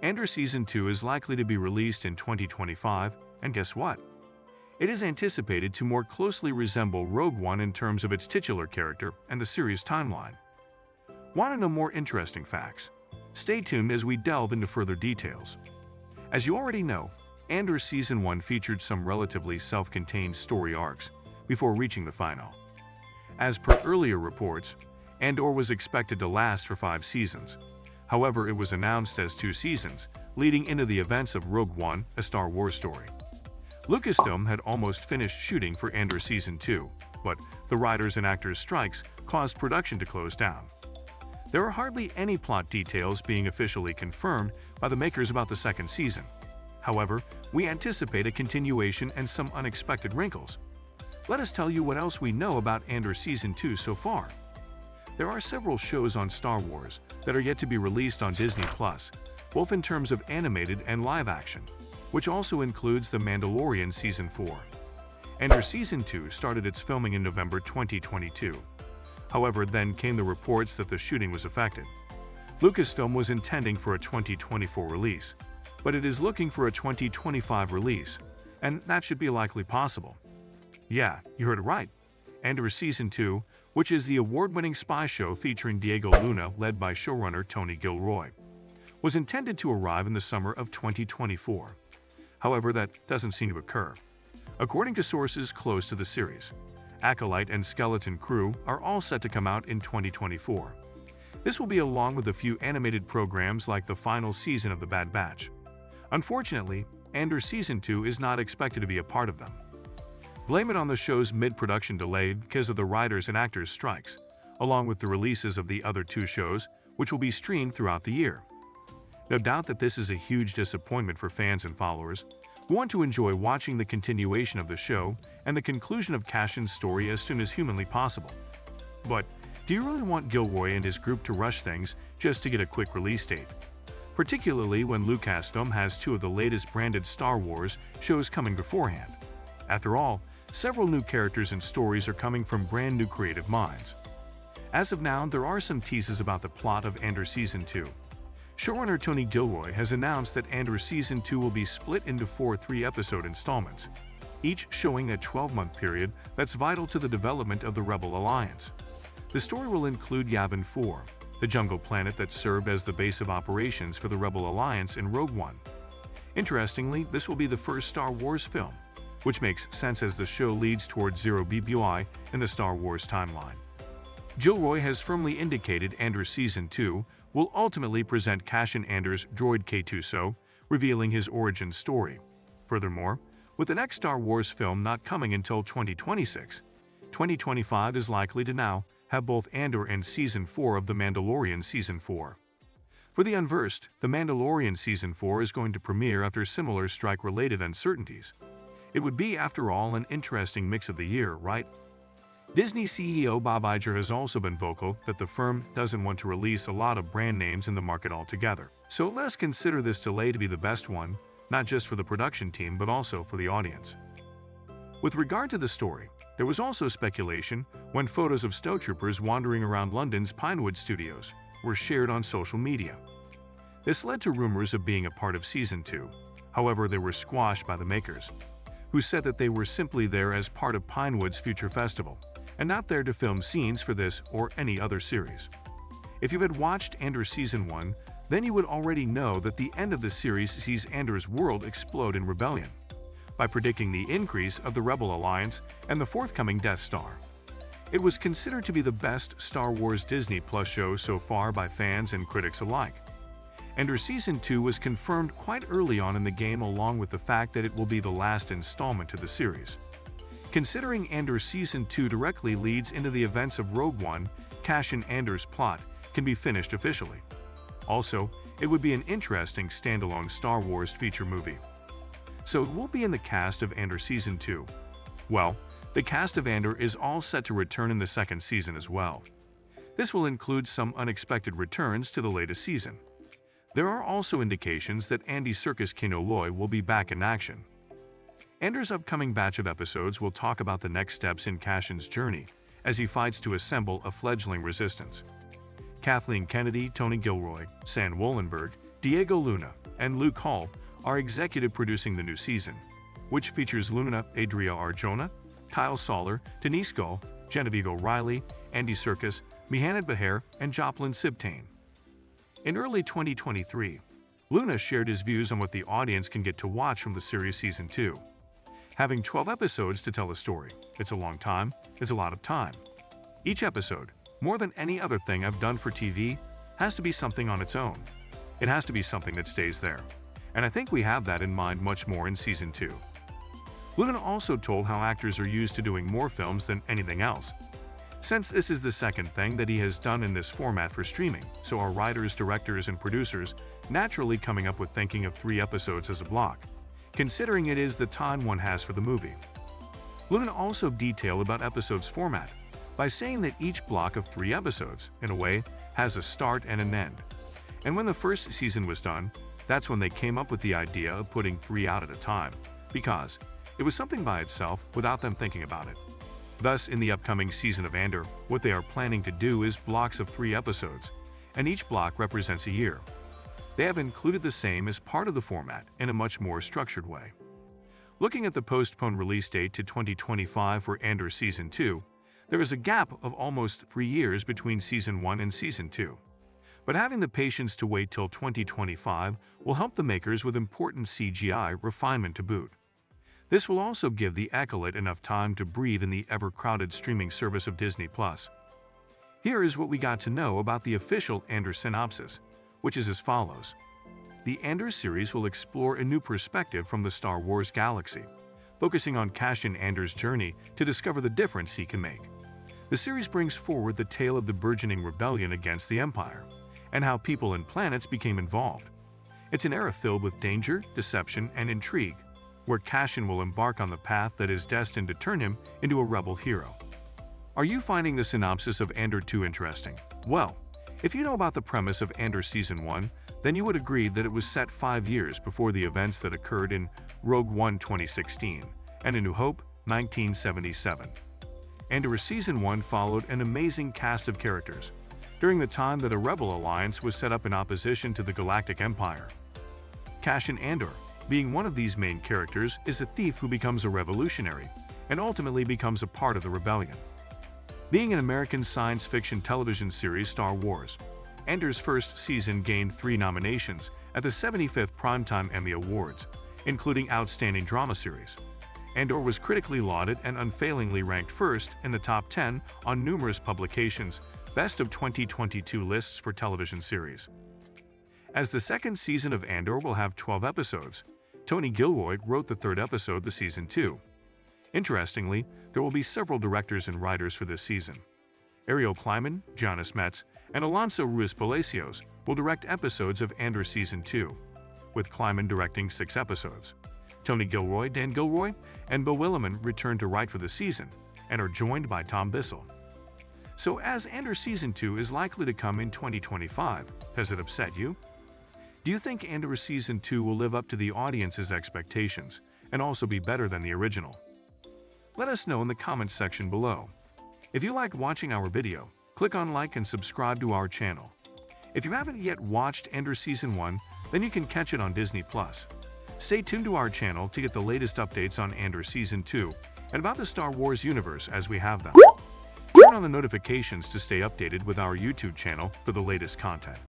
Andor Season 2 is likely to be released in 2025, and guess what? It is anticipated to more closely resemble Rogue One in terms of its titular character and the series timeline. Want to know more interesting facts? Stay tuned as we delve into further details. As you already know, Andor Season 1 featured some relatively self-contained story arcs before reaching the final. As per earlier reports, Andor was expected to last for 5 seasons. However, it was announced as 2 seasons, leading into the events of Rogue One, a Star Wars story. Lucasfilm had almost finished shooting for Andor Season 2, but the writers and actors' strikes caused production to close down. There are hardly any plot details being officially confirmed by the makers about the second season. However, we anticipate a continuation and some unexpected wrinkles. Let us tell you what else we know about Andor Season 2 so far. There are several shows on Star Wars that are yet to be released on Disney+, both in terms of animated and live action, which also includes The Mandalorian Season 4. Andor Season 2 started its filming in November 2022. However, then came the reports that the shooting was affected. Lucasfilm was intending for a 2024 release, but it is looking for a 2025 release, and that should be likely possible. Yeah, you heard it right. Andor Season 2, which is the award-winning spy show featuring Diego Luna led by showrunner Tony Gilroy, was intended to arrive in the summer of 2024. However, that doesn't seem to occur. According to sources close to the series, Acolyte and Skeleton Crew are all set to come out in 2024. This will be along with a few animated programs like the final season of The Bad Batch. Unfortunately, Andor Season 2 is not expected to be a part of them. Blame it on the show's mid-production delay because of the writers and actors' strikes, along with the releases of the other 2 shows, which will be streamed throughout the year. No doubt that this is a huge disappointment for fans and followers who want to enjoy watching the continuation of the show and the conclusion of Cassian's story as soon as humanly possible. But do you really want Gilroy and his group to rush things just to get a quick release date? Particularly when Lucasfilm has 2 of the latest branded Star Wars shows coming beforehand. After all, several new characters and stories are coming from brand new creative minds. As of now, there are some teases about the plot of Andor Season 2. Showrunner Tony Gilroy has announced that Andor Season 2 will be split into 4 3-episode installments, each showing a 12-month period that's vital to the development of the Rebel Alliance. The story will include Yavin 4, the jungle planet that served as the base of operations for the Rebel Alliance in Rogue One. Interestingly, this will be the first Star Wars film, which makes sense as the show leads towards Zero BBY in the Star Wars timeline. Gilroy has firmly indicated Andor Season 2 will ultimately present Cassian Andor's droid K2SO, revealing his origin story. Furthermore, with the next Star Wars film not coming until 2026, 2025 is likely to now have both Andor and Season 4 of The Mandalorian Season 4. For the unversed, The Mandalorian Season 4 is going to premiere after similar strike-related uncertainties. It would be, after all, an interesting mix of the year, right? Disney CEO Bob Iger has also been vocal that the firm doesn't want to release a lot of brand names in the market altogether. So let us consider this delay to be the best one, not just for the production team but also for the audience. With regard to the story, there was also speculation when photos of snowtroopers wandering around London's Pinewood Studios were shared on social media. This led to rumors of being a part of Season 2. However, they were squashed by the makers, who said that they were simply there as part of Pinewood's future festival, and not there to film scenes for this or any other series. If you had watched Andor Season 1, then you would already know that the end of the series sees Andor's world explode in rebellion, by predicting the increase of the Rebel Alliance and the forthcoming Death Star. It was considered to be the best Star Wars Disney Plus show so far by fans and critics alike. Andor Season 2 was confirmed quite early on in the game, along with the fact that it will be the last installment to the series. Considering Andor Season 2 directly leads into the events of Rogue One, Cassian Andor's plot can be finished officially. Also, it would be an interesting standalone Star Wars feature movie. So it will be in the cast of Andor Season 2. Well, the cast of Andor is all set to return in the second season as well. This will include some unexpected returns to the latest season. There are also indications that Andy Serkis Kinoloy will be back in action. Andor's upcoming batch of episodes will talk about the next steps in Cassian's journey as he fights to assemble a fledgling resistance. Kathleen Kennedy, Tony Gilroy, Sam Wollenberg, Diego Luna, and Luke Hall are executive producing the new season, which features Luna Adria Arjona, Kyle Soller, Denise Gull, Genevieve O'Reilly, Andy Serkis, Mihannad Behair, and Joplin Sibtain. In early 2023, Luna shared his views on what the audience can get to watch from the series Season 2. Having 12 episodes to tell a story, it's a long time, it's a lot of time. Each episode, more than any other thing I've done for TV, has to be something on its own. It has to be something that stays there. And I think we have that in mind much more in Season 2. Luna also told how actors are used to doing more films than anything else. Since this is the second thing that he has done in this format for streaming, so are writers, directors, and producers naturally coming up with thinking of 3 episodes as a block, considering it is the time one has for the movie. Luna also detailed about episodes' format by saying that each block of 3 episodes, in a way, has a start and an end. And when the first season was done, that's when they came up with the idea of putting 3 out at a time, because it was something by itself without them thinking about it. Thus, in the upcoming season of Andor, what they are planning to do is blocks of 3 episodes, and each block represents a year. They have included the same as part of the format in a much more structured way. Looking at the postponed release date to 2025 for Andor Season 2, there is a gap of almost 3 years between Season 1 and Season 2. But having the patience to wait till 2025 will help the makers with important CGI refinement to boot. This will also give the acolyte enough time to breathe in the ever-crowded streaming service of Disney+. Here is what we got to know about the official Andor synopsis, which is as follows. The Andor series will explore a new perspective from the Star Wars galaxy, focusing on Cassian Andor's journey to discover the difference he can make. The series brings forward the tale of the burgeoning rebellion against the Empire, and how people and planets became involved. It's an era filled with danger, deception, and intrigue, where Cassian will embark on the path that is destined to turn him into a rebel hero. Are you finding the synopsis of Andor 2 interesting? Well, if you know about the premise of Andor Season 1, then you would agree that it was set 5 years before the events that occurred in Rogue One 2016 and A New Hope 1977. Andor Season 1 followed an amazing cast of characters during the time that a rebel alliance was set up in opposition to the Galactic Empire. Cassian Andor, being one of these main characters, is a thief who becomes a revolutionary and ultimately becomes a part of the rebellion. Being an American science fiction television series Star Wars, Andor's first season gained 3 nominations at the 75th Primetime Emmy Awards, including Outstanding Drama Series. Andor was critically lauded and unfailingly ranked first in the top 10 on numerous publications' Best of 2022 lists for television series. As the second season of Andor will have 12 episodes, Tony Gilroy wrote the 3rd episode of the Season 2. Interestingly, there will be several directors and writers for this season. Ariel Kleiman, Jonas Metz, and Alonso Ruiz Palacios will direct episodes of Andor Season 2, with Kleiman directing 6 episodes. Tony Gilroy, Dan Gilroy, and Beau Willimon return to write for the season and are joined by Tom Bissell. So as Andor Season 2 is likely to come in 2025, has it upset you? Do you think Andor Season 2 will live up to the audience's expectations and also be better than the original? Let us know in the comments section below. If you liked watching our video, click on like and subscribe to our channel. If you haven't yet watched Andor Season 1, then you can catch it on Disney+. Stay tuned to our channel to get the latest updates on Andor Season 2 and about the Star Wars universe as we have them. Turn on the notifications to stay updated with our YouTube channel for the latest content.